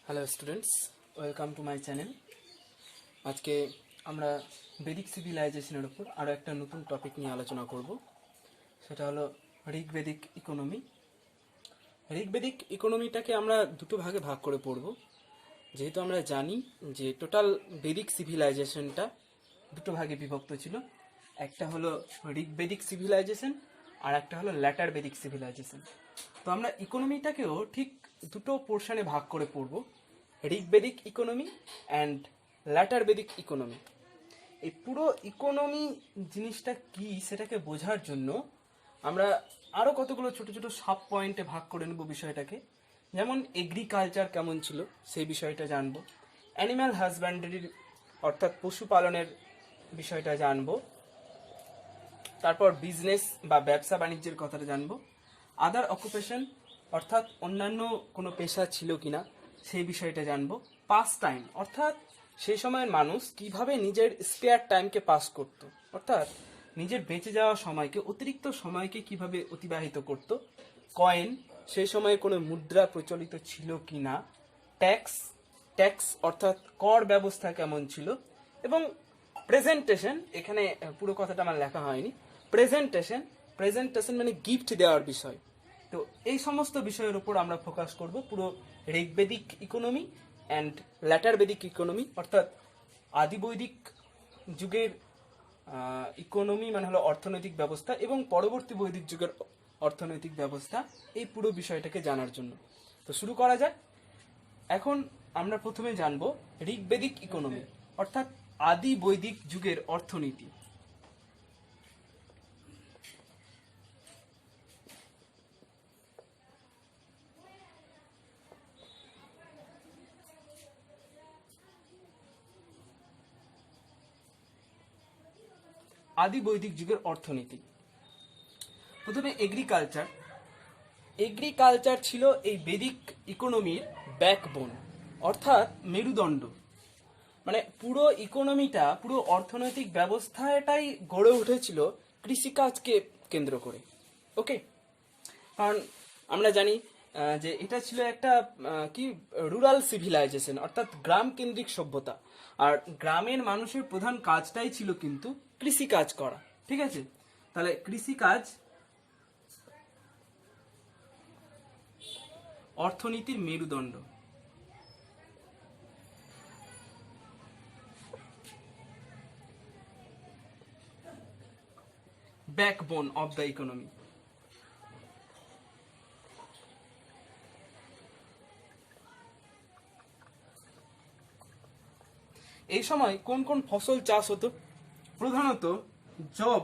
Hello students, welcome to my channel. আজকে আমরা বেদিক সিভিলাইজেশনের উপর আরও একটা নতুন টপিক নিয়ে আলোচনা করব। সেটা হলো ঋগ্বেদিক ইকোনমি। ঋগ্বেদিক ইকোনমিটাকে আমরা দুটো ভাগে ভাগ করে পড়ব, যেহেতু আমরা জানি যে টোটাল বেদিক সিভিলাইজেশনটা দুটো ভাগে বিভক্ত ছিল। একটা হলো ঋগ্বেদিক সিভিলাইজেশন আর একটা হলো ল্যাটার বেদিক সিভিলাইজেশন। তো আমরা ইকোনমিটাকেও ঠিক দুটো পোর্শনে ভাগ করে পড়ব, Rigvedic economy and later Vedic economy. এই পুরো ইকোনমি জিনিসটা কি সেটাকে বোঝার জন্য আমরা আরও কতগুলো ছোট ছোট সাব পয়েন্টে ভাগ করে নেব বিষয়টাকে। যেমন এগ্রিকালচার কেমন ছিল সেই বিষয়টা জানবো, অ্যানিম্যাল হাজব্যান্ডারির অর্থাৎ পশুপালনের বিষয়টা জানবো, তারপর বিজনেস বা ব্যবসা বাণিজ্যের কথাটা জানবো, আদার অকুপেশন অর্থাৎ অন্যান্য কোনো পেশা ছিল কিনা সেই বিষয়টা জানবো, পাস টাইম অর্থাৎ সেই সময়ের মানুষ কিভাবে নিজের স্পেয়ার টাইমকে পাস করত, অর্থাৎ নিজের বেঁচে যাওয়া সময়কে, অতিরিক্ত সময়কে কিভাবে অতিবাহিত করত, কয়েন সেই সময়ে কোনো মুদ্রা প্রচলিত ছিল কিনা, ট্যাক্স ট্যাক্স অর্থাৎ কর ব্যবস্থা কেমন ছিল, এবং প্রেজেন্টেশন, এখানে পুরো কথাটা আমার লেখা হয়নি, প্রেজেন্টেশন প্রেজেন্টেশন মানে গিফট দেওয়ার বিষয়। তো এই সমস্ত বিষয়ের উপর আমরা ফোকাস করব পুরো Rigvedic economy and later Vedic economy, অর্থাৎ আদি বৈদিক যুগের ইকোনমি মানে হলো অর্থনৈতিক ব্যবস্থা এবং পরবর্তী বৈদিক যুগের অর্থনৈতিক ব্যবস্থা, এই পুরো বিষয়টাকে জানার জন্য। তো শুরু করা যায়। এখন আমরা প্রথমে জানব ঋগ্বেদিক ইকোনমি অর্থাৎ আদি বৈদিক যুগের অর্থনীতি। আদি বৈদিক যুগের অর্থনীতি, প্রথমে এগ্রিকালচার। এগ্রিকালচার ছিল এই বেদিক ইকোনমির ব্যাকবোন অর্থাৎ মেরুদণ্ড। মানে পুরো ইকোনমিটা, পুরো অর্থনৈতিক ব্যবস্থাটাই গড়ে উঠেছিল কৃষিকাজকে কেন্দ্র করে। ওকে, কারণ আমরা জানি যে এটা ছিল একটা কি রুরাল সিভিলাইজেশন অর্থাৎ গ্রাম কেন্দ্রিক সভ্যতা, আর গ্রামের মানুষের প্রধান কাজটাই ছিল কিন্তু কৃষিকাজ করা। ঠিক আছে, তাহলে কৃষিকাজ অর্থনীতির মেরুদণ্ড। Backbone of the economy. এই সময় কোন কোন ফসল চাষ হতো? প্রধানত জব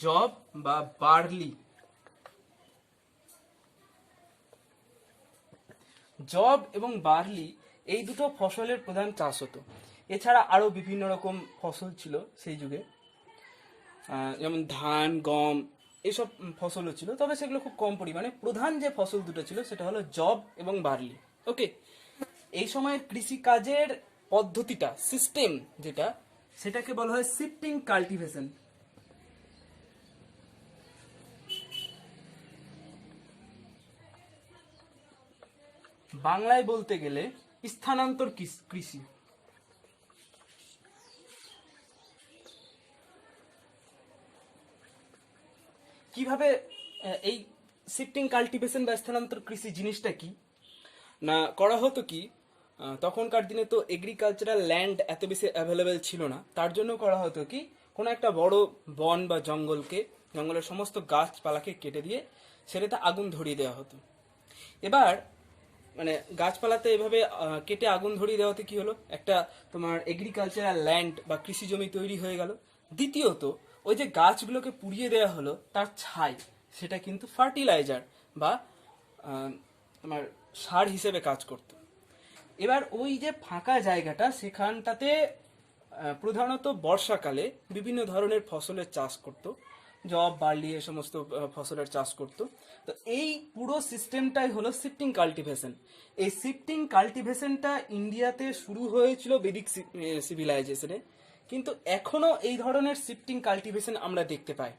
জব বা বার্লি, জব এবং বার্লি এই দুটো ফসলের প্রধান চাষ হতো। এছাড়া আরো বিভিন্ন রকম ফসল ছিল সেই যুগে, যেমন ধান, গম, এইসব ফসলও ছিল, তবে সেগুলো খুব কম পরিমাণে। প্রধান যে ফসল দুটো ছিল সেটা হলো জব এবং বার্লি। ওকে, এই সময়ের কৃষিকাজের পদ্ধতিটা, সিস্টেম যেটা, সেটাকে বলা হয় শিফটিং কাল্টিভেশন। বাংলায় বলতে গেলে স্থানান্তর কৃষি। কিভাবে এই শিফটিং কাল্টিভেশন বা স্থানান্তর কৃষি জিনিসটা কি না করা হতো কি, তখনকার দিনে তো এগ্রিকালচারাল ল্যান্ড এত বেশি অ্যাভেলেবেল ছিল না, তার জন্য করা হতো কি, কোনো একটা বড় বন বা জঙ্গলের সমস্ত গাছপালাকে কেটে দিয়ে সেটাতে আগুন ধরিয়ে দেওয়া হতো। এবার মানে গাছপালাতে এভাবে কেটে আগুন ধরিয়ে দেওয়াতে কি হলো, একটা তোমার এগ্রিকালচারাল ল্যান্ড বা কৃষি জমি তৈরি হয়ে গেল। দ্বিতীয়ত, ওই যে গাছগুলোকে পুড়িয়ে দেওয়া হলো তার ছাই, সেটা কিন্তু ফার্টিলাইজার বা তোমার সার হিসেবে কাজ করত। এবার ওই যে ফাঁকা জায়গাটা, সেখানটাতে প্রধানত বর্ষাকালে বিভিন্ন ধরনের ফসলের চাষ করত, জব, বার্লি, এ সমস্ত ফসলের চাষ করত। তো এই পুরো সিস্টেমটাই হলো শিফটিং কাল্টিভেশন। এই শিফটিং কাল্টিভেশনটা ইন্ডিয়াতে শুরু হয়েছিল বেদিক সিভিলাইজেশনে, কিন্তু এখনো এই ধরনের শিফটিং কাল্টিভেশন আমরা দেখতে পাই।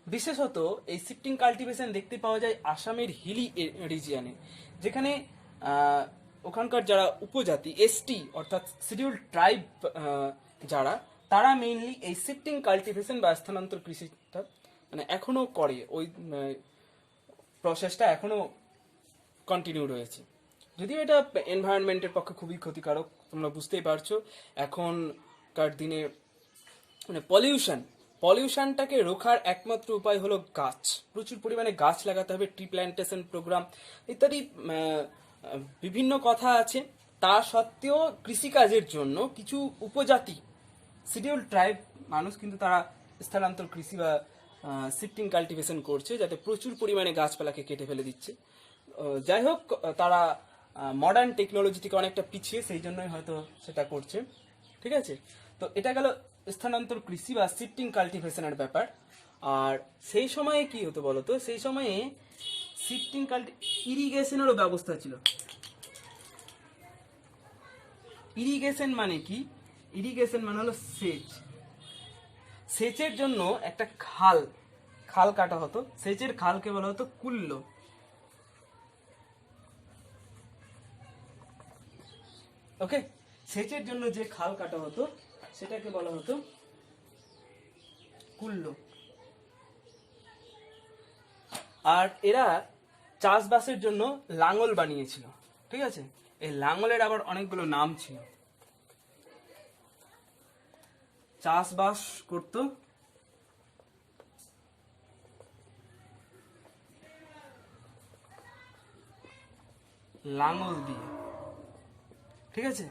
বিশেষত এই শিফটিং কাল্টিভেশন দেখতে পাওয়া যায় আসামের হিলি রিজিয়নে, যেখানে ওখানকার যারা উপজাতি এসটি অর্থাৎ শিডিউল ট্রাইব যারা, তারা মেইনলি এই শিফটিং কাল্টিভেশন বা স্থানান্তর কৃষিটা মানে এখনো করে, ওই প্রসেসটা এখনো কন্টিনিউ রয়েছে। যদিও এটা এনভায়রনমেন্টের পক্ষে খুবই ক্ষতিকারক, তোমরা বুঝতেই পারছো। এখনকার দিনে মানে পলিউশনটাকে রোখার একমাত্র উপায় হলো গাছ, প্রচুর পরিমাণে গাছ লাগাতে হবে, ট্রি প্ল্যান্টেশন প্রোগ্রাম ইত্যাদি বিভিন্ন কথা আছে। তা সত্ত্বেও কৃষিকাজের জন্য কিছু উপজাতি শিডিউল ট্রাইব মানুষ কিন্তু তারা স্থানান্তর কৃষি বা শিফটিং কাল্টিভেশন করছে, যাতে প্রচুর পরিমাণে গাছপালাকে কেটে ফেলে দিচ্ছে। যাই হোক, তারা মডার্ন টেকনোলজি থেকে অনেকটা পিছিয়ে, সেই জন্যই হয়তো সেটা করছে। ঠিক আছে, তো এটা গেল স্থানান্তর কৃষি বা শিফটিং কাল্টিভেশনের ব্যাপার। আর সেই সময়ে কি হতো বলতো, সেই সময়ে শিফটিং ইরিগেশনেরও ব্যবস্থা ছিল। ইরিগেশন মানে কি? ইরিগেশন মানে হলো সেচ। সেচের জন্য একটা খাল কাটা হতো, সেচের খালকে বলা হতো কুল্ল। ওকে, সেচের জন্য যে খাল কাটা হতো সেটাকে বলা হতো কুল্ল। আর এরা চাষবাসের জন্য লাঙল বানিয়েছিল। ঠিক আছে, এই লাঙলের আবার অনেকগুলো নাম ছিল। চাষবাস করতো লাঙল দিয়ে। ঠিক আছে,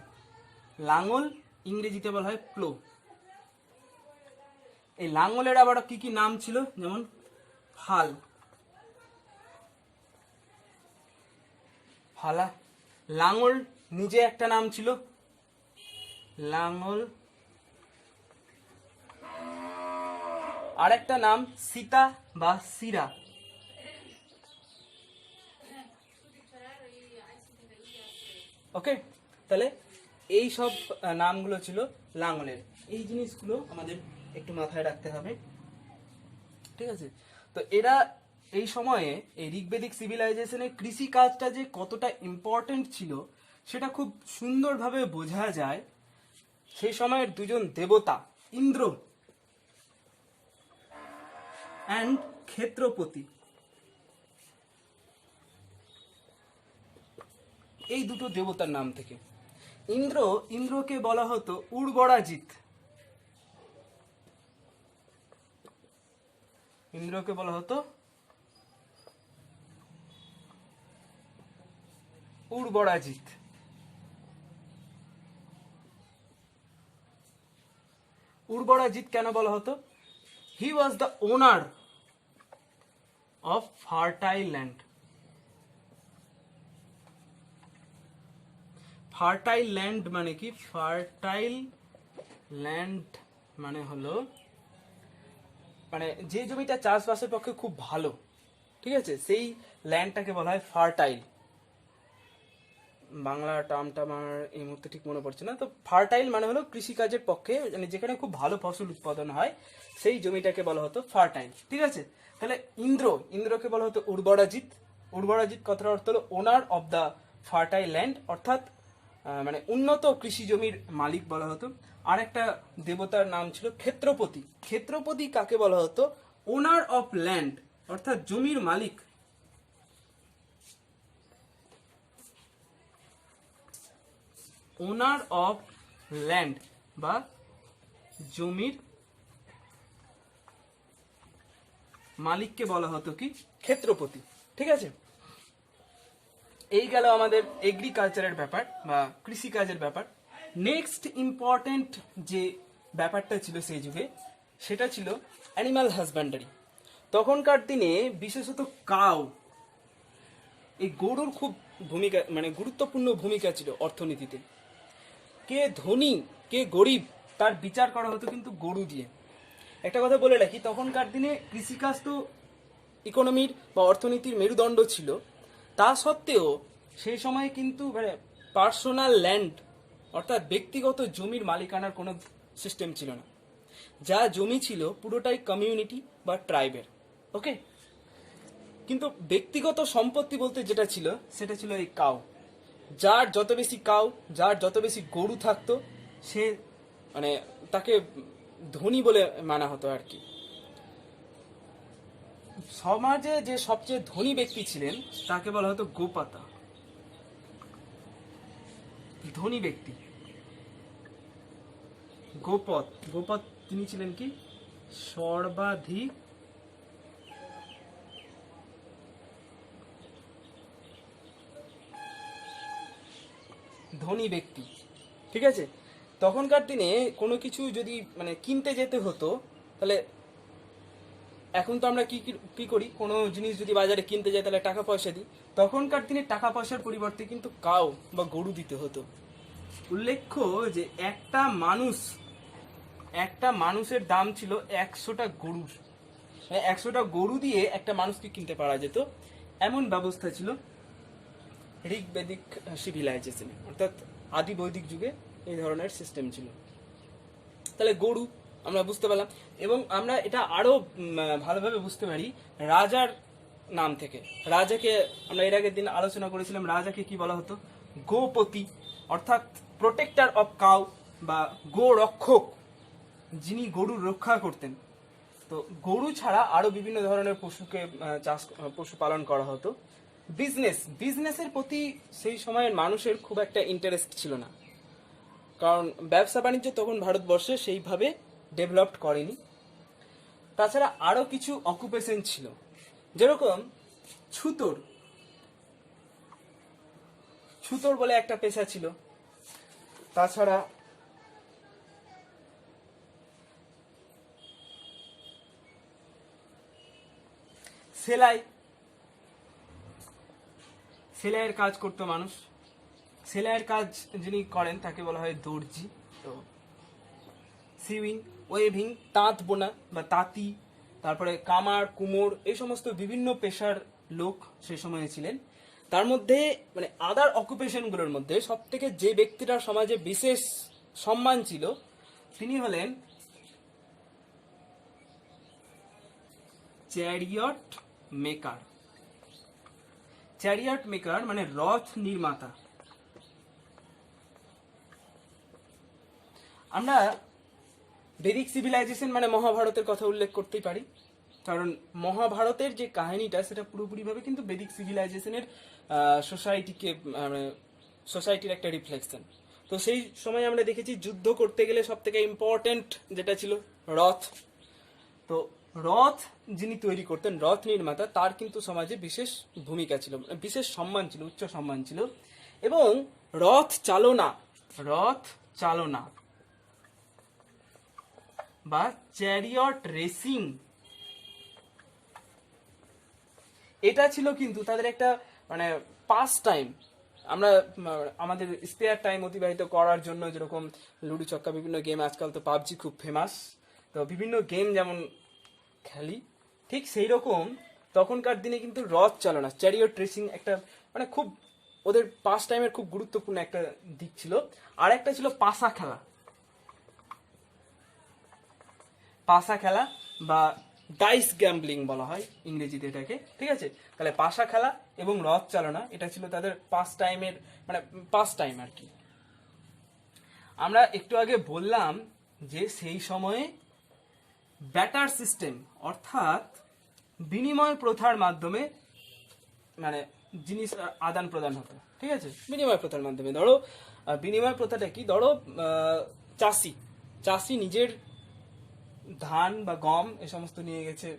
লাঙল ইংরেজিতে বলা হয় প্লো। এই লাঙলের আবার কি কি নাম ছিল, যেমন ফালা। লাঙল নিজে একটা নাম ছিল, লাঙল। আর একটা নাম সীতা বা সিরা। ওকে, তাহলে এই সব নামগুলো ছিল লাঙলের। এই জিনিসগুলো আমাদের একটু মাথায় রাখতে হবে। ঠিক আছে, তো এরা এই সময়ে এই ঋগ্বেদিক সিভিলাইজেশনে কৃষি কাজটা যে কতটা ইম্পর্টেন্ট ছিল সেটা খুব সুন্দরভাবে বোঝা যায় সেই সময়ের দুজন দেবতা, ইন্দ্র অ্যান্ড ক্ষেত্রপতি। এই দুটো দেবতার নাম থেকে। ইন্দ্রকে বলা হতো উর্বরাজিৎ। ইন্দ্রকে বলা হতো উর্বরাজিৎ। উর্বরাজিৎ কেন বলা হতো? He was the owner of fertile land. Fertile land মানে কি? ফার্টাইল ল্যান্ড মানে হলো মানে যে জমিটা চাষবাসের পক্ষে খুব ভালো, ঠিক আছে, সেই ল্যান্ডটাকে বলা হয় ফার্টাইল। বাংলা টার্মটা আমার এই মুহূর্তে ঠিক মনে পড়ছে না। তো ফার্টাইল মানে হলো কৃষিকাজের পক্ষে, মানে যেখানে খুব ভালো ফসল উৎপাদন হয় সেই জমিটাকে বলা হতো ফার্টাইল। ঠিক আছে, তাহলে ইন্দ্রকে বলা হতো উর্বরাজিৎ। উর্বরাজিৎ কথার অর্থ হলো ওনার অফ দ্য ফার্টাইল ল্যান্ড, অর্থাৎ মানে উন্নত কৃষি জমির মালিক বলা হতো। আর একটা দেবতার নাম ছিল ক্ষেত্রপতি। ক্ষেত্রপতি কাকে বলা হতো? ওনার অফ ল্যান্ড, অর্থাৎ জমির মালিক। ওনার অফ ল্যান্ড বা জমির মালিককে বলা হতো কি? ক্ষেত্রপতি। ঠিক আছে, এই গেল আমাদের এগ্রিকালচারের ব্যাপার বা কৃষিকাজের ব্যাপার। নেক্সট ইম্পর্টেন্ট যে ব্যাপারটা ছিল সেই যুগে সেটা ছিল অ্যানিমাল হাজব্যান্ডারি। তখনকার দিনে বিশেষত কাউ, এই গরুর খুব ভূমিকা, মানে গুরুত্বপূর্ণ ভূমিকা ছিল অর্থনীতিতে। কে ধনী কে গরিব তার বিচার করা হতো কিন্তু গরু দিয়ে। একটা কথা বলে রাখি, তখনকার দিনে কৃষিকাজ তো ইকোনমির বা অর্থনীতির মেরুদণ্ড ছিল। তা সত্ত্বেও সেই সময় কিন্তু মানে পার্সোনাল ল্যান্ড অর্থাৎ ব্যক্তিগত জমির মালিকানার কোনো সিস্টেম ছিল না। যা জমি ছিল পুরোটাই কমিউনিটি বা ট্রাইবের। ওকে। কিন্তু ব্যক্তিগত সম্পত্তি বলতে যেটা ছিল সেটা ছিল এই কাউ। যার যত বেশি কাউ, যার যত বেশি গরু থাকতো, সে মানে তাকে ধনী বলে মানা হতো আর কি। সমাজে যে সবচেয়ে ধনী ব্যক্তি ছিলেন তাকে বলা হতো গোপাতা, ধনী ব্যক্তি। গোপত, গোপত তিনি ছিলেন কি সর্বাধিক ধনী ব্যক্তি, ঠিক আছে। তখনকার দিনে কোনো কিছু যদি মানে কিনতে যেতে হতো, তাহলে এখন তো আমরা কি কি করি, কোনো জিনিস যদি বাজারে কিনতে যাই তাহলে টাকা পয়সা দিই। তখনকার দিনে টাকা পয়সার পরিবর্তে কিন্তু কাউ বা গরু দিতে হতো। উল্লেখ্য যে একটা মানুষের দাম ছিল 100টা গরুর। 100টা গরু দিয়ে একটা মানুষকে কিনতে পারা যেত, এমন ব্যবস্থা ছিল ঋগ্বেদিক সিভিলাইজেশনে, অর্থাৎ আদি বৈদিক যুগে এই ধরনের সিস্টেম ছিল। তাহলে গরু আমরা বুঝতে পারলাম, এবং আমরা এটা আরো ভালোভাবে বুঝতে পারি রাজার নাম থেকে। রাজাকে আমরা এর আগের দিন আলোচনা করেছিলাম, রাজাকে কি বলা হতো, গোপতি, অর্থাৎ প্রোটেক্টর অফ কাউ বা গো রক্ষক, যিনি গরুর রক্ষা করতেন। তো গরু ছাড়া আরো বিভিন্ন ধরনের পশুকে পশু পালন করা হতো। বিজনেসের প্রতি সেই সময়ের মানুষের খুব একটা ইন্টারেস্ট ছিল না, কারণ ব্যবসা বাণিজ্য তখন ভারতবর্ষে সেইভাবে ডেভেলপড করেনি। তাছাড়া আরো কিছু অকুপেশন ছিল, যেরকম ছুতোর, ছুতোর বলে একটা পেশা ছিল। তাছাড়া সেলাই, সেলাইয়ের কাজ করতো মানুষ। সেলাইয়ের কাজ যিনি করেন তাকে বলা হয় দর্জি। তো সিউইং, ওয়েভিং, তাঁত বোনা বা তাঁতি, তারপরে কামার, কুমোর, এই সমস্ত বিভিন্ন পেশার লোক সেই সময়ে ছিলেন। তার মধ্যে মানে আদার অকুপেশনগুলোর মধ্যে সব থেকে যে ব্যক্তিটার সমাজে বিশেষ সম্মান ছিল তিনি হলেন চ্যারিয়ট মেকার। চ্যারিয়ট মেকার মানে রথ নির্মাতা। আমরা বেদিক সিভিলাইজেশন মানে মহাভারতের কথা উল্লেখ করতেই পারি, কারণ মহাভারতের যে কাহিনীটা সেটা পুরোপুরিভাবে কিন্তু বেদিক সিভিলাইজেশনের সোসাইটির একটা রিফ্লেকশন। তো সেই সময় আমরা দেখেছি যুদ্ধ করতে গেলে সব থেকে ইম্পর্টেন্ট যেটা ছিল রথ। তো রথ যিনি তৈরি করতেন, রথ নির্মাতা, তার কিন্তু সমাজে বিশেষ ভূমিকা ছিল, বিশেষ সম্মান ছিল, উচ্চ সম্মান ছিল। এবং রথ চালনা বা চ্যারিয়ট রেসিং, এটা ছিল কিন্তু তাদের একটা মানে পাস টাইম। আমরা আমাদের স্পেয়ার টাইম অতিবাহিত করার জন্য যেরকম লুডো ছক্কা, বিভিন্ন গেম, আজকাল তো পাবজি খুব ফেমাস, তো বিভিন্ন গেম যেমন খেলি, ঠিক সেই রকম তখনকার দিনে কিন্তু রথ চালনা, চ্যারিয়ট রেসিং একটা মানে খুব ওদের পাস টাইমের খুব গুরুত্বপূর্ণ একটা দিক ছিল। আর একটা ছিল পাশা খেলা, পাশা খেলা বা ডাইস গ্যাম্বলিং বলা হয় ইংরেজিতে এটাকে, ঠিক আছে। তাহলে পাশা খেলা এবং রথ চালনা এটা ছিল তাদের পাস টাইমের মানে পাস টাইম আর কি। আমরা একটু আগে বললাম যে সেই সময়ে ব্যাটার সিস্টেম অর্থাৎ বিনিময় প্রথার মাধ্যমে মানে জিনিস আদান প্রদান হতো, ঠিক আছে। বিনিময় প্রথার মাধ্যমে ধরো বিনিময় প্রথাটা কি, ধরো চাষি নিজের ধান বা গম এ সমস্ত নিয়ে গেছে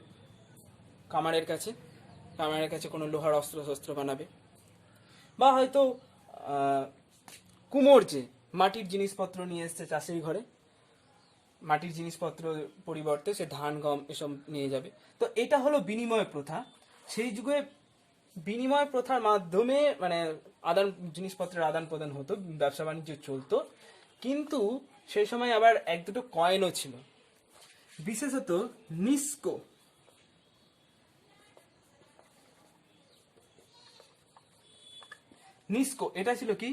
কামারের কাছে কোনো লোহার অস্ত্র বানাবে, বা হয়তো কুমোর যে মাটির জিনিসপত্র নিয়ে এসছে চাষের ঘরে, মাটির জিনিসপত্র পরিবর্তে সে ধান গম এসব নিয়ে যাবে। তো এটা হলো বিনিময় প্রথা। সেই যুগে বিনিময় প্রথার মাধ্যমে মানে জিনিসপত্রের আদান প্রদান হতো, ব্যবসা বাণিজ্য চলতো। কিন্তু সেই সময় আবার এক দুটো কয়েনও ছিল, বিশেষত নিস্কো, এটা ছিল কি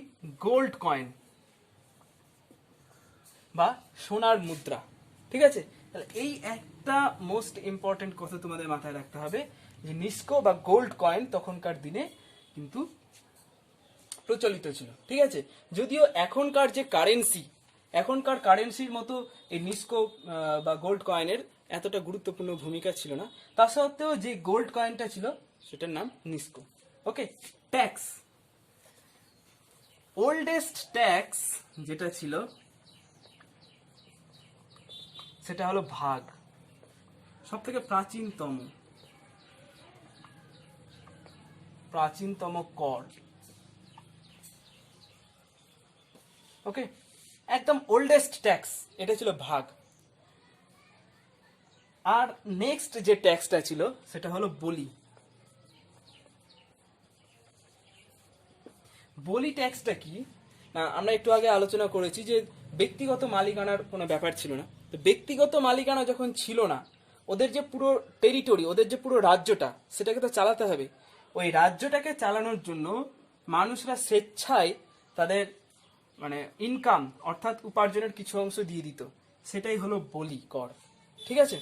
গোল্ড কয়েন বা সোনার মুদ্রা, ঠিক আছে। তাহলে এই একটা মোস্ট ইম্পর্টেন্ট কথা তোমাদের মাথায় রাখতে হবে যে নিস্কো বা গোল্ড কয়েন তখনকার দিনে কিন্তু প্রচলিত ছিল, ঠিক আছে। যদিও এখনকার যে এখনকার কারেন্সির মতো এই নিস্কো বা গোল্ড কয়েনের এতটা গুরুত্বপূর্ণ ভূমিকা ছিল না, তা সত্ত্বেও যে গোল্ড কয়েনটা ছিল সেটার নাম নিস্কো। ওকে, ট্যাক্স, ওল্ডেস্ট ট্যাক্স যেটা ছিল সেটা হলো ভাগ, সব থেকে প্রাচীনতম কর। ওকে, একদম ওল্ডেস্ট ট্যাক্স এটা ছিল ভাগ। আর নেক্সট যে ট্যাক্সটা ছিল সেটা হলো বলি। বলি ট্যাক্সটা কি না, আমরা একটু আগে আলোচনা করেছি যে ব্যক্তিগত মালিকানার কোনো ব্যাপার ছিল না। তো ব্যক্তিগত মালিকানা যখন ছিল না, ওদের যে পুরো টেরিটরি, ওদের যে পুরো রাজ্যটা, সেটাকে তো চালাতে হবে। ওই রাজ্যটাকে চালানোর জন্য মানুষরা স্বেচ্ছায় তাদের মানে ইনকাম অর্থাৎ উপার্জনের কিছু অংশ দিয়ে দিত, সেটাই হলো বলি কর, ঠিক আছে।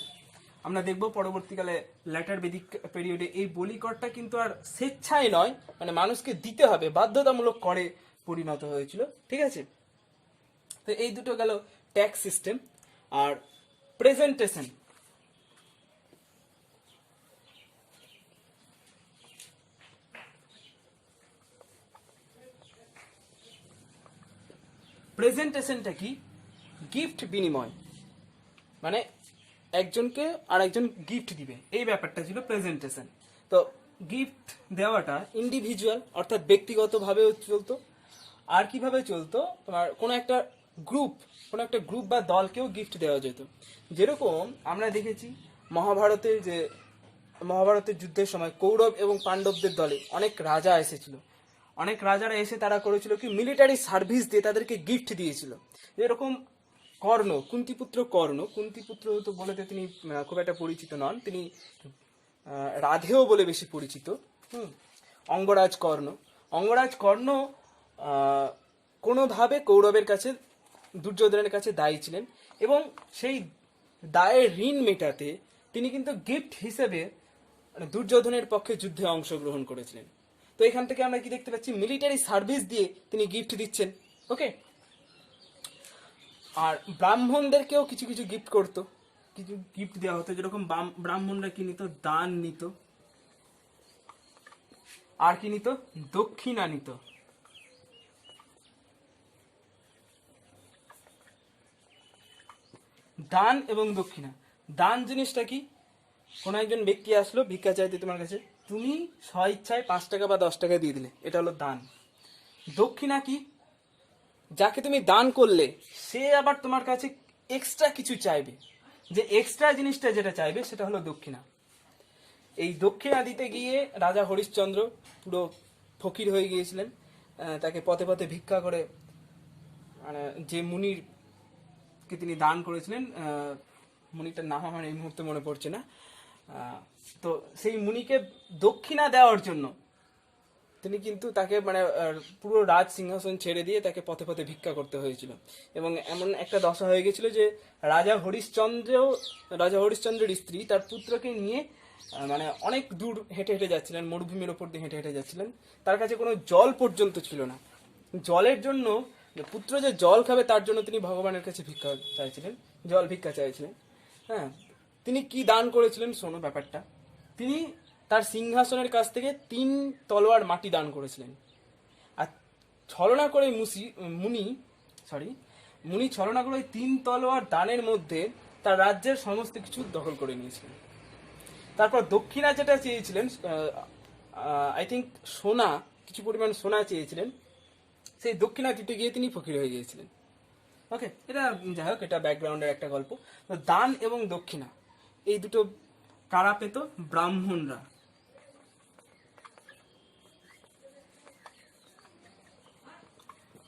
আমরা দেখব পরবর্তীকালে ল্যাটার বেদিক পিরিয়ডে এই বলি করটা কিন্তু আর স্বেচ্ছায় নয়, মানে মানুষকে দিতে হবে, বাধ্যতামূলক করে পরিণত হয়েছিল, ঠিক আছে। তো এই দুটো গেল ট্যাক্স সিস্টেম। আর প্রেজেন্টেশন, প্রেজেন্টেশনটা কি? গিফট বিনিময়, মানে একজনকে আর একজন গিফট দিবে, এই ব্যাপারটা ছিল প্রেজেন্টেশন। তো গিফট দেওয়াটা ইন্ডিভিজুয়াল অর্থাৎ ব্যক্তিগতভাবেও চলতো, আর কিভাবে চলতো, তোমার কোনো একটা গ্রুপ বা দলকেও গিফট দেওয়া যেত। যেরকম আমরা দেখেছি মহাভারতের যুদ্ধের সময় কৌরব এবং পাণ্ডবদের দলে অনেক রাজা এসেছিল। অনেক রাজারা এসে তারা করেছিল কি, মিলিটারি সার্ভিস দিয়ে তাদেরকে গিফট দিয়েছিল। যেরকম কুন্তিপুত্র তো বলেতে তিনি খুব একটা পরিচিত নন, তিনি রাধেয় বলে বেশি পরিচিত। অঙ্গরাজ কর্ণ কোনোভাবে কৌরবের কাছে, দুর্যোধনের কাছে দায়ী ছিলেন, এবং সেই দায়ের ঋণ মেটাতে তিনি কিন্তু গিফট হিসেবে দুর্যোধনের পক্ষে যুদ্ধে অংশগ্রহণ করেছিলেন। তো এখান থেকে আমরা কি দেখতে পাচ্ছি, মিলিটারি সার্ভিস দিয়ে তিনি গিফট দিচ্ছেন। ওকে, আর ব্রাহ্মণদেরকেও কিছু কিছু গিফট করতো, কিছু গিফট দেওয়া হতো। যেরকম ব্রাহ্মণরা কি নিত, দান নিত, আর কি নিত, দক্ষিণা নিত। দান এবং দক্ষিণা, দান জিনিসটা কি, কোন একজন ব্যক্তি আসলো ভিক্ষা চাইতে তোমার কাছে, তুমি স্বইচ্ছায় 5 টাকা বা 10 টাকা দিয়ে দিলে, এটা হলো দান। দক্ষিণা কি, যাকে তুমি দান করলে সে আবার তোমার কাছে এক্সট্রা কিছু চাইবে, যে এক্সট্রা জিনিসটা যেটা চাইবে সেটা হলো দক্ষিণা। এই দক্ষিণা দিতে গিয়ে রাজা হরিশ্চন্দ্র পুরো ফকির হয়ে গিয়েছিলেন। তাকে পথে পথে ভিক্ষা করে, মানে যে মুনিরকে তিনি দান করেছিলেন, মুনিটার নাম আমার এই মুহূর্তে মনে পড়ছে না, তো সেই মুনিকে দক্ষিণা দেওয়ার জন্য তিনি কিন্তু তাকে মানে পুরো রাজ সিংহাসন ছেড়ে দিয়ে তাকে পথে পথে ভিক্ষা করতে হয়েছিল। এবং এমন একটা দশা হয়ে গেছিল যে রাজা হরিশ্চন্দ্রের স্ত্রী তার পুত্রকে নিয়ে মানে অনেক দূর হেঁটে হেঁটে যাচ্ছিলেন, মরুভূমির ওপর দিয়ে হেঁটে হেঁটে যাচ্ছিলেন। তার কাছে কোনো জল পর্যন্ত ছিল না। জলের জন্য, পুত্র যে জল খাবে তার জন্য তিনি ভগবানের কাছে ভিক্ষা চাইছিলেন। হ্যাঁ, তিনি কি দান করেছিলেন শোনো ব্যাপারটা। তিনি তার সিংহাসনের কাছ থেকে 3 তলোয়ার মাটি দান করেছিলেন। আর ছলনা করে মুনি ছলনা করে 3 তলোয়ার দানের মধ্যে তার রাজ্যের সমস্ত কিছু দখল করে নিয়েছিলেন। তারপর দক্ষিণা যেটা চেয়েছিলেন, আই থিঙ্ক সোনা, কিছু পরিমাণ সোনা চেয়েছিলেন, সেই দক্ষিণা দিতে গিয়ে তিনি ফকির হয়ে গিয়েছিলেন। ওকে, এটা যাই হোক, এটা ব্যাকগ্রাউন্ডের একটা গল্প। দান এবং দক্ষিণা এই দুটো কারা পেত? ব্রাহ্মণরা।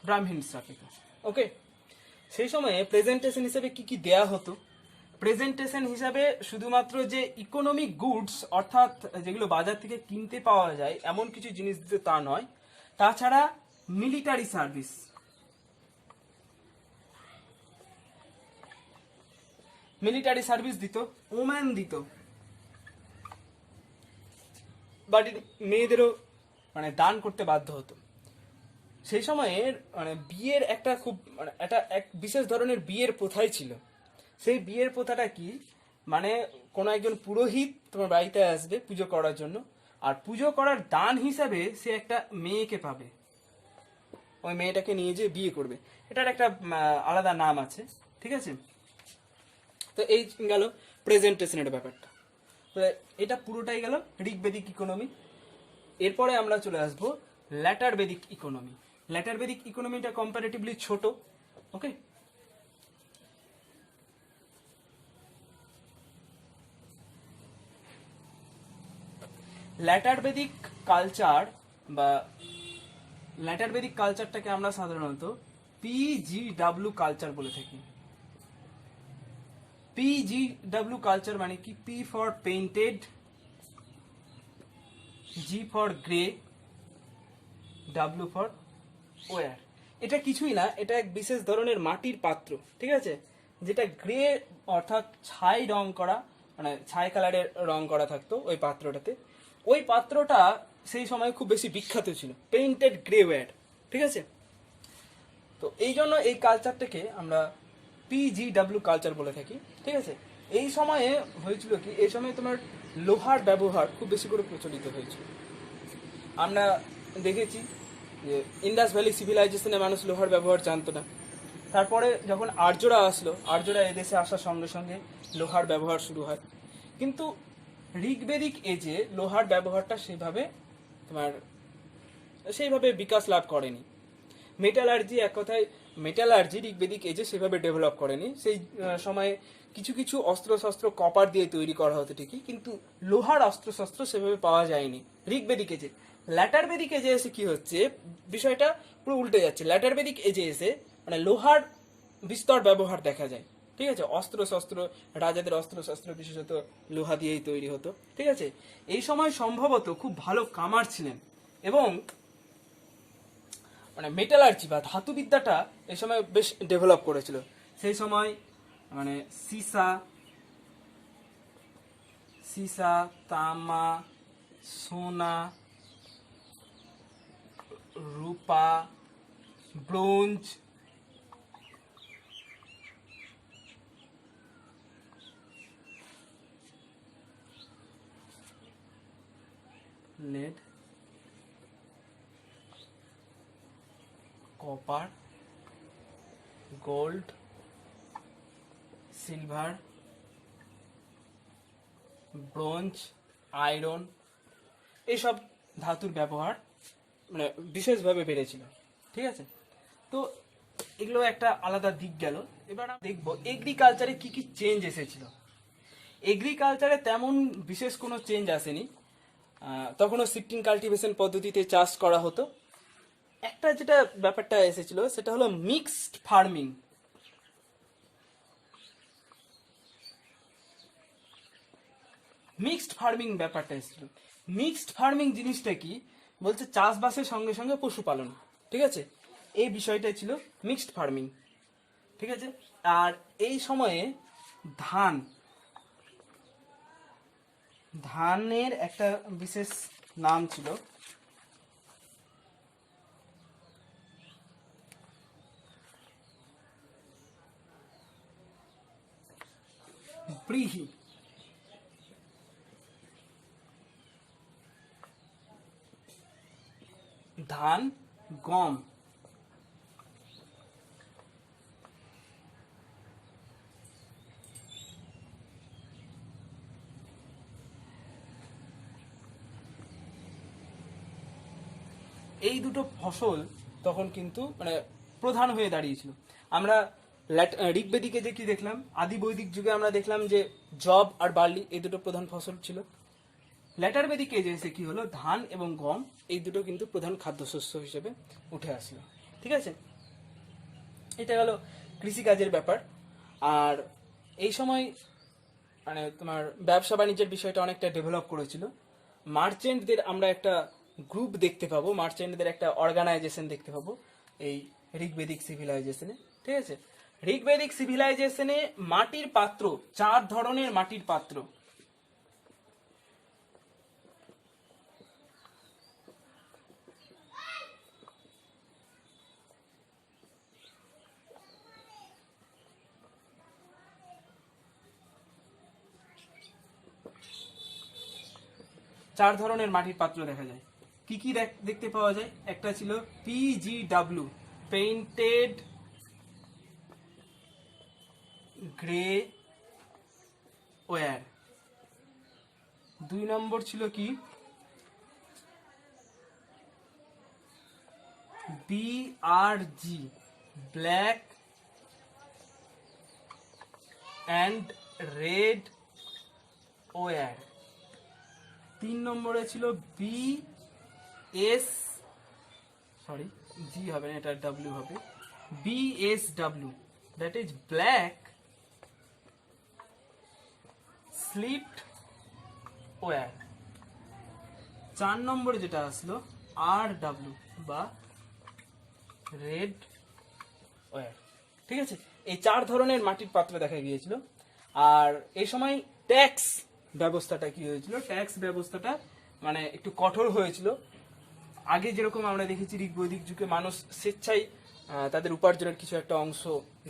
ব্রাহ্মণরা পেত। ওকে, সেই সময়ে প্রেজেন্টেশন হিসেবে কি কি দেয়া হতো? প্রেজেন্টেশন হিসাবে শুধুমাত্র যে ইকোনমিক গুডস অর্থাৎ যেগুলো বাজার থেকে কিনতে পাওয়া যায় এমন কিছু জিনিস দিতে তা নয়, তাছাড়া মিলিটারি সার্ভিস, মিলিটারি সার্ভিস দিত, ওম্যান দিত, বাড়ির মেয়েদেরও মানে দান করতে বাধ্য হতো। সেই সময়ে মানে বিয়ের একটা খুব মানে একটা এক বিশেষ ধরনের বিয়ের প্রথাই ছিল। সেই বিয়ের প্রথাটা কি, মানে কোনো একজন পুরোহিত তোমার বাড়িতে আসবে পুজো করার জন্য, আর পুজো করার দান হিসাবে সে একটা মেয়েকে পাবে, ওই মেয়েটাকে নিয়ে যেয়ে বিয়ে করবে। এটার একটা আলাদা নাম আছে, ঠিক আছে। তো এই গেল প্রেজেন্টেশনের ব্যাপারটা। তো এটা পুরোটাই গেল ঋগ্বেদিক ইকোনমি। এরপরে আমরা চলে আসবো letter Vedic economy. Letter বেদিক ইকোনমিটা comparatively ছোট, ওকে। ল্যাটার বেদিক কালচার বা ল্যাটার বেদিক কালচারটাকে আমরা সাধারণত PGW কালচার বলে থাকি। PGW কালচার মানে কি? P for painted, G for grey, W for ware. এটা কিছুই না, এটা এক বিশেষ ধরনের মাটির পাত্র, ঠিক আছে, যেটা গ্রে অর্থাৎ ছাই রং করা, মানে ছাই কালারের রং করা থাকতো ওই পাত্রটাতে। ওই পাত্রটা সেই সময় খুব বেশি বিখ্যাত ছিল, পেইন্টেড গ্রে ওয়্যার, ঠিক আছে। তো এই জন্য এই কালচারটাকে আমরা PGW কালচার বলে থাকি, ঠিক আছে। এই সময়ে হয়েছিল কি, এই সময় তোমার লোহার ব্যবহার খুব বেশি করে প্রচলিত হয়েছিল। আমরা দেখেছি যে ইন্ডাস ভ্যালি সিভিলাইজেশনে মানুষ লোহার ব্যবহার জানতো না। তারপরে যখন আর্যরা আসলো, আর্যরা এদেশে আসার সঙ্গে সঙ্গে লোহার ব্যবহার শুরু হয়। কিন্তু ঋগ্বেদিক এজে লোহার ব্যবহারটা সেইভাবে বিকাশ লাভ করেনি। মেটালার্জি, এক কথায় মেটালার্জি ঋগ্বেদিক এজে সেভাবে ডেভেলপ করেনি। সেই সময়ে কিছু কিছু অস্ত্রশস্ত্র কপার দিয়ে তৈরি করা হতো ঠিকই, কিন্তু লোহার অস্ত্রশস্ত্র সেভাবে পাওয়া যায়নি ঋগ্বেদিক এজে। ল্যাটার বেদিক এজে এসে কি হচ্ছে, বিষয়টা পুরো উল্টে যাচ্ছে। ল্যাটার বেদিক এজে এসে মানে লোহার বিস্তর ব্যবহার দেখা যায়, ঠিক আছে। অস্ত্রশস্ত্র, রাজাদের অস্ত্রশস্ত্র বিশেষত লোহা দিয়েই তৈরি হতো, ঠিক আছে। এই সময় সম্ভবত খুব ভালো কামার ছিলেন, এবং মানে মেটালার্জি বা ধাতুবিদ্যাটা এই সময় বেশ ডেভেলপ করেছিল। সেই সময় মানে সীসা, তামা, সোনা, রূপা, bronze, lead, copper, gold, silver, bronze, iron, এইসব ধাতুর ব্যবহার মানে বিশেষভাবে বেড়েছিল, ঠিক আছে। তো এগুলো একটা আলাদা দিক গেল। এবার আমরা দেখবো এগ্রিকালচারে কি কি চেঞ্জ এসেছিল। এগ্রিকালচারে তেমন বিশেষ কোনো চেঞ্জ আসেনি, তখনও শিফটিং কাল্টিভেশন পদ্ধতিতে চাষ করা হতো। একটা যেটা ব্যাপারটা এসেছিল সেটা হলো মিক্সড ফার্মিং। মিক্সড ফার্মিং ব্যাপারটা এসেছিল। মিক্সড ফার্মিং জিনিসটা কি বলছে, চাষবাসের সঙ্গে সঙ্গে পশুপালন, ঠিক আছে, এই বিষয়টাই ছিল মিক্সড ফার্মিং, ঠিক আছে। আর এই সময়ে ধানের একটা বিশেষ নাম ছিল, ব্রিহি। ধান, গম, এই দুটো ফসল তখন কিন্তু মানে প্রধান হয়ে দাঁড়িয়েছিল। আমরা ঋগ্বেদিকে যে কি দেখলাম, আদি বৈদিক যুগে আমরা দেখলাম যে জব আর বার্লি এই দুটো প্রধান ফসল ছিল। ল্যাটার বেদিকে যে এসে কি হলো, ধান এবং গম এই দুটো কিন্তু প্রধান খাদ্যশস্য হিসেবে উঠে আসলো, ঠিক আছে। এটা গেল কৃষিকাজের ব্যাপার। আর এই সময় মানে তোমার ব্যবসা বাণিজ্যের বিষয়টা অনেকটা ডেভেলপ করেছিল। মার্চেন্টদের আমরা একটা গ্রুপ দেখতে পাবো, মার্চেন্টদের একটা অর্গানাইজেশন দেখতে পাবো এই ঋগ্বেদিক সিভিলাইজেশনে, ঠিক আছে। ঋগ্বেদিক সিভিলাইজেশনে মাটির পাত্র, 4 ধরনের মাটির পাত্র। চার ধরনের মাটির পাত্র দেখা যায়। কি কি দেখতে পাওয়া যায়? একটা ছিল PGW, পেইন্টেড গ্রে ওয়্যার। 2 নম্বর ছিল কি BRG, black and red ware. 3 নম্বরে ছিল জি হবে না, এটা ডাব্লিউ হবে, BSW, that is black slipped ware. 4 নম্বরে যেটা আসলো RW বা রেড ওয়্যার। ঠিক আছে, এই 4 ধরনের মাটির পাত্র দেখা গিয়েছিল। আর এই সময় ট্যাক্স ব্যবস্থাটা কি হয়েছিল? ট্যাক্স ব্যবস্থাটা মানে একটু কঠোর হয়েছিল। আগে যেরকম আমরা দেখেছি ঋগ্বৈদিক যুগে মানুষ স্বেচ্ছায় তাদের উপার্জনের কিছু একটা অংশ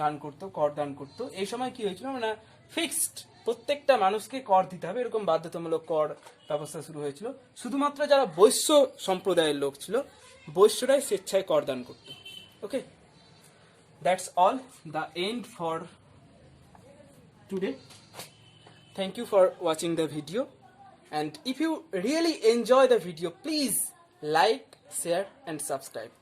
দান করতো, কর দান করতো। এই সময় কি হয়েছিল, মানে ফিক্সড প্রত্যেকটা মানুষকে কর দিতে হবে, এরকম বাধ্যতামূলক কর ব্যবস্থা শুরু হয়েছিল। শুধুমাত্র যারা বৈশ্য সম্প্রদায়ের লোক ছিল, বৈশ্যরাই স্বেচ্ছায় কর দান করতো। Okay, that's all, the end for today. Thank you for watching the video, and if you really enjoy the video, please like, share and subscribe.